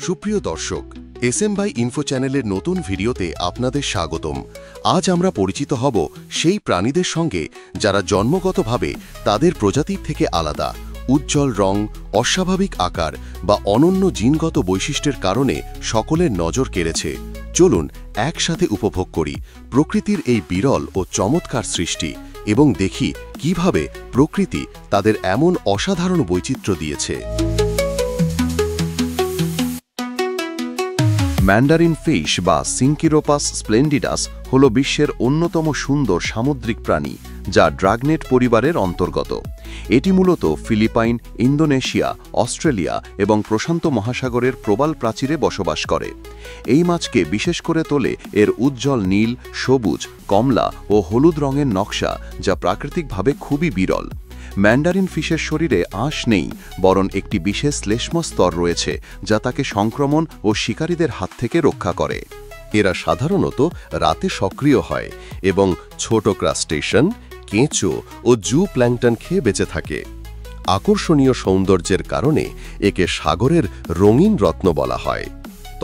সুপ্রিয় দর্শক, SM by info চ্যানেলের নতুন ভিডিওতে আপনাদের স্বাগতম। আজ আমরা পরিচিত হব সেই প্রাণীদের সঙ্গে যারা জন্মগতভাবে তাদের প্রজাতির থেকে আলাদা। উজ্জ্বল রং, অস্বাভাবিক আকার বা অনন্য জিনগত বৈশিষ্ট্যের কারণে সকলের নজর কেড়েছে। চলুন একসাথে উপভোগ করি প্রকৃতির এই বিরল ও চমৎকার সৃষ্টি এবং দেখি কিভাবে প্রকৃতি তাদের এমন অসাধারণ বৈচিত্র্য দিয়েছে। ম্যান্ডারিন ফিশ বা সিঙ্কিরোপাস স্প্লেন্ডিডাস হল বিশ্বের অন্যতম সুন্দর সামুদ্রিক প্রাণী, যা ড্রাগনেট পরিবারের অন্তর্গত। এটি মূলত ফিলিপাইন, ইন্দোনেশিয়া, অস্ট্রেলিয়া এবং প্রশান্ত মহাসাগরের প্রবাল প্রাচীরে বসবাস করে। এই মাছকে বিশেষ করে তোলে এর উজ্জ্বল নীল, সবুজ, কমলা ও হলুদ রঙের নকশা, যা প্রাকৃতিকভাবে খুবই বিরল। ম্যান্ডারিন ফিশের শরীরে আঁশ নেই, বরং একটি বিশেষ শ্লেষ্ম স্তর রয়েছে যা তাকে সংক্রমণ ও শিকারীদের হাত থেকে রক্ষা করে। এরা সাধারণত রাতে সক্রিয় হয় এবং ছোট ক্রাস্টেশন, কেঁচো ও জু প্ল্যাঙ্কটন খেয়ে বেঁচে থাকে। আকর্ষণীয় সৌন্দর্যের কারণে একে সাগরের রঙিন রত্ন বলা হয়।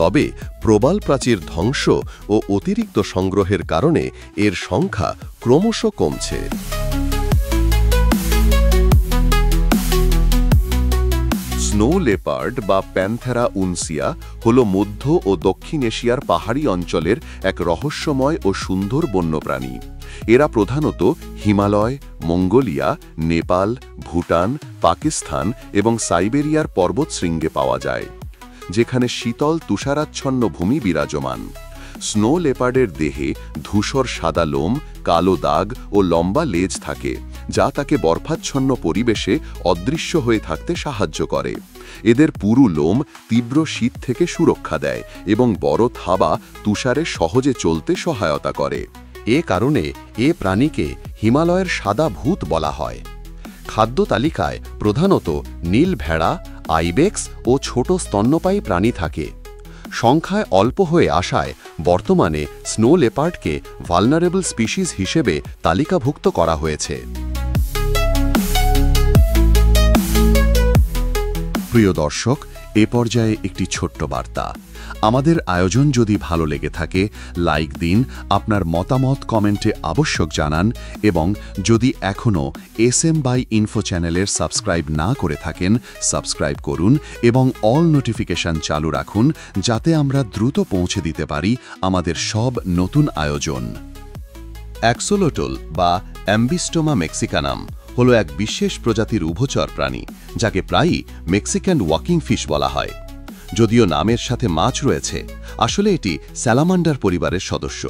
তবে প্রবাল প্রাচীর ধ্বংস ও অতিরিক্ত সংগ্রহের কারণে এর সংখ্যা ক্রমশ কমছে। স্নো লেপার্ড বা প্যান্থেরা উনসিয়া হল মধ্য ও দক্ষিণ এশিয়ার পাহাড়ি অঞ্চলের এক রহস্যময় ও সুন্দর বন্যপ্রাণী। এরা প্রধানত হিমালয়, মঙ্গোলিয়া, নেপাল, ভুটান, পাকিস্তান এবং সাইবেরিয়ার পর্বতশৃঙ্গে পাওয়া যায়, যেখানে শীতল তুষারাচ্ছন্ন ভূমি বিরাজমান। স্নো লেপার্ডের দেহে ধূসর সাদা লোম, কালো দাগ ও লম্বা লেজ থাকে, যা তাকে বরফাচ্ছন্ন পরিবেশে অদৃশ্য হয়ে থাকতে সাহায্য করে। এদের পুরু লোম তীব্র শীত থেকে সুরক্ষা দেয় এবং বড় থাবা তুষারে সহজে চলতে সহায়তা করে। এ কারণে এ প্রাণীকে হিমালয়ের সাদা ভূত বলা হয়। খাদ্য তালিকায় প্রধানত নীল ভেড়া, আইবেক্স ও ছোট স্তন্যপায়ী প্রাণী থাকে। সংখ্যায় অল্প হয়ে আসায় বর্তমানে স্নো লেপার্ডকে ভালনারেবল স্পিসিস হিসেবে তালিকাভুক্ত করা হয়েছে। প্রিয় দর্শক, এ পর্যায়ে একটি ছোট্ট বার্তা। আমাদের আয়োজন যদি ভালো লেগে থাকে, লাইক দিন, আপনার মতামত কমেন্টে আবশ্যক জানান এবং যদি এখনও এসএম বাই ইনফো চ্যানেলের সাবস্ক্রাইব না করে থাকেন, সাবস্ক্রাইব করুন এবং অল নোটিফিকেশন চালু রাখুন, যাতে আমরা দ্রুত পৌঁছে দিতে পারি আমাদের সব নতুন আয়োজন। অ্যাক্সোলোটল বা অ্যাম্বিস্টোমা মেক্সিকানাম হল এক বিশেষ প্রজাতির উভচর প্রাণী, যাকে প্রায়ই মেক্সিকান ওয়াকিং ফিশ বলা হয়। যদিও নামের সাথে মাছ রয়েছে, আসলে এটি স্যালামান্ডার পরিবারের সদস্য।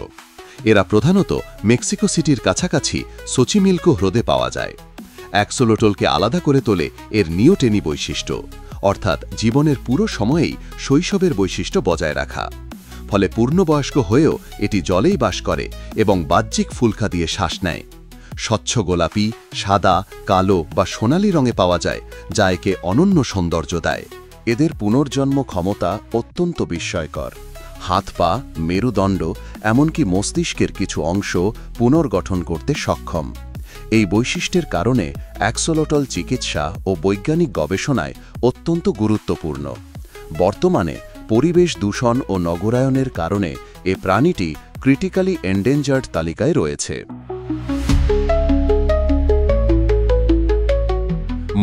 এরা প্রধানত মেক্সিকো সিটির কাছাকাছি সোচিমিলকো হ্রদে পাওয়া যায়। অ্যাক্সোলোটলকে আলাদা করে তোলে এর নিওটেনি বৈশিষ্ট্য, অর্থাৎ জীবনের পুরো সময়েই শৈশবের বৈশিষ্ট্য বজায় রাখা। ফলে পূর্ণবয়স্ক হয়েও এটি জলেই বাস করে এবং বাহ্যিক ফুলকা দিয়ে শ্বাস নেয়। স্বচ্ছ গোলাপি, সাদা, কালো বা সোনালি রঙে পাওয়া যায়, যা একে অনন্য সৌন্দর্য দেয়। এদের পুনর্জন্ম ক্ষমতা অত্যন্ত বিস্ময়কর। হাত পা, মেরুদণ্ড, এমনকি মস্তিষ্কের কিছু অংশ পুনর্গঠন করতে সক্ষম। এই বৈশিষ্ট্যের কারণে অ্যাক্সোলোটল চিকিৎসা ও বৈজ্ঞানিক গবেষণায় অত্যন্ত গুরুত্বপূর্ণ। বর্তমানে পরিবেশ দূষণ ও নগরায়নের কারণে এ প্রাণীটি ক্রিটিক্যালি এন্ডেঞ্জার্ড তালিকায় রয়েছে।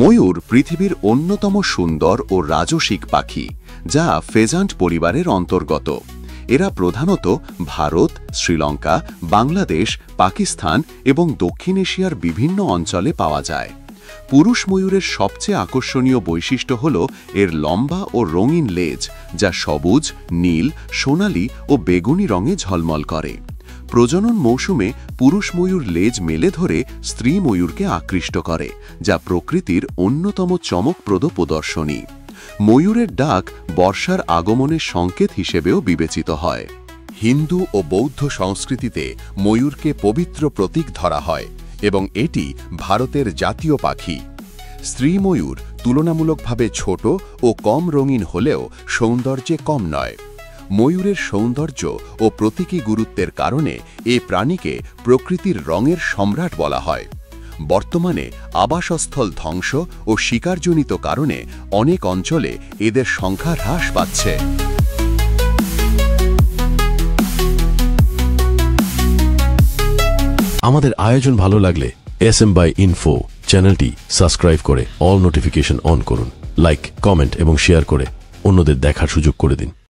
ময়ূর পৃথিবীর অন্যতম সুন্দর ও রাজসিক পাখি, যা ফেজান্ট পরিবারের অন্তর্গত। এরা প্রধানত ভারত, শ্রীলঙ্কা, বাংলাদেশ, পাকিস্তান এবং দক্ষিণ এশিয়ার বিভিন্ন অঞ্চলে পাওয়া যায়। পুরুষ ময়ূরের সবচেয়ে আকর্ষণীয় বৈশিষ্ট্য হল এর লম্বা ও রঙিন লেজ, যা সবুজ, নীল, সোনালি ও বেগুনি রঙে ঝলমল করে। প্রজনন মৌসুমে পুরুষ ময়ূর লেজ মেলে ধরে স্ত্রী ময়ূরকে আকৃষ্ট করে, যা প্রকৃতির অন্যতম চমকপ্রদ প্রদর্শনী। ময়ূরের ডাক বর্ষার আগমনের সংকেত হিসেবেও বিবেচিত হয়। হিন্দু ও বৌদ্ধ সংস্কৃতিতে ময়ূরকে পবিত্র প্রতীক ধরা হয় এবং এটি ভারতের জাতীয় পাখি। স্ত্রী ময়ূর তুলনামূলকভাবে ছোট ও কম রঙিন হলেও সৌন্দর্যে কম নয়। ময়ূরের সৌন্দর্য ও প্রতীকী গুরুত্বের কারণে এ প্রাণীকে প্রকৃতির রঙের সম্রাট বলা হয়। বর্তমানে আবাসস্থল ধ্বংস ও শিকারজনিত কারণে অনেক অঞ্চলে এদের সংখ্যা হ্রাস পাচ্ছে। আমাদের আয়োজন ভালো লাগলে SM/Info চ্যানেলটি সাবস্ক্রাইব করে অল নোটিফিকেশন অন করুন, লাইক, কমেন্ট এবং শেয়ার করে অন্যদের দেখার সুযোগ করে দিন।